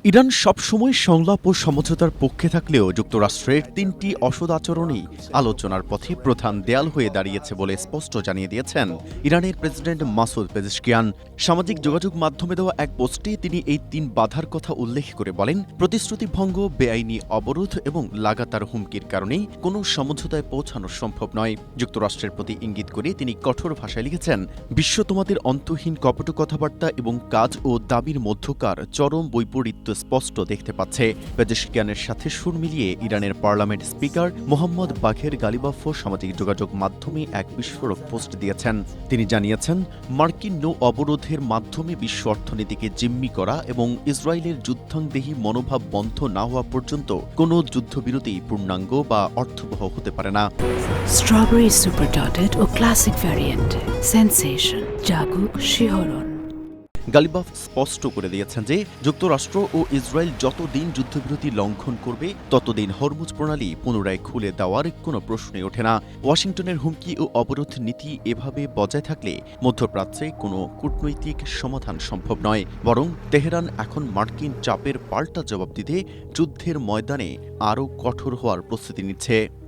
Iran সবসময় সংলাপ ও সমঝোতার পক্ষে থাকলেও যুক্তরাষ্ট্রের তিনটি অসৎ আচরণই আলোচনার পথে প্রধান দেয়াল হয়ে দাঁড়িয়েছে বলে স্পষ্ট জানিয়ে দিয়েছেন ইরানের প্রেসিডেন্ট মাসুদ পেজেশকিয়ান। সামাজিক যোগাযোগ মাধ্যমে দেওয়া এক পোস্টে তিনি এই তিন বাধার কথা উল্লেখ করে বলেন, প্রতিশ্রুতি ভঙ্গ, বেআইনি অবরোধ এবং লাগাতার হুমকির কারণেই কোনো সমঝোতায় পৌঁছানো সম্ভব নয়। যুক্তরাষ্ট্রের প্রতি ইঙ্গিত করে তিনি কঠোর ভাষায় লিখেছেন, বিশ্ব তোমাদের অন্তহীন কপট কথাবার্তা এবং কাজ ও দাবির মধ্যকার চরম বৈপরীত্য স্পষ্ট দেখতে পাচ্ছে। পেজেশকিয়ানের সাথে সুর মিলিয়ে ইরানের পার্লামেন্ট স্পিকার মোহাম্মদ বাঘের গালিবাফও সামাজিক যোগাযোগ মাধ্যমে এক বিস্ফোরক পোস্ট দিয়েছেন। তিনি জানিয়েছেন, মার্কিন নৌ অবরোধের মাধ্যমে বিশ্ব অর্থনীতিকে জিম্মি করা এবং ইসরায়েলের যুদ্ধাংদেহী মনোভাব বন্ধ না হওয়া পর্যন্ত কোনো যুদ্ধবিরতি পূর্ণাঙ্গ বা অর্থবহ হতে পারে না। স্ট্রবেরি সুপার ডটেড ও ক্লাসিক ভ্যারিয়েন্ট সেন্সেশন জাগুক শিহরণ। গালিবাফ স্পষ্ট করে দিয়েছেন যে যুক্তরাষ্ট্র ও ইসরায়েল যতদিন যুদ্ধবিরতি লঙ্ঘন করবে ততদিন হরমুজ প্রণালী পুনরায় খুলে দেওয়ার কোনো প্রশ্নই ওঠে না। ওয়াশিংটনের হুমকি ও অবরোধ নীতি এভাবে বজায় থাকলে মধ্যপ্রাচ্যে কোনো কূটনৈতিক সমাধান সম্ভব নয়, বরং তেহরান এখন মার্কিন চাপের পাল্টা জবাব দিতে যুদ্ধের ময়দানে আরও কঠোর হওয়ার প্রস্তুতি নিচ্ছে।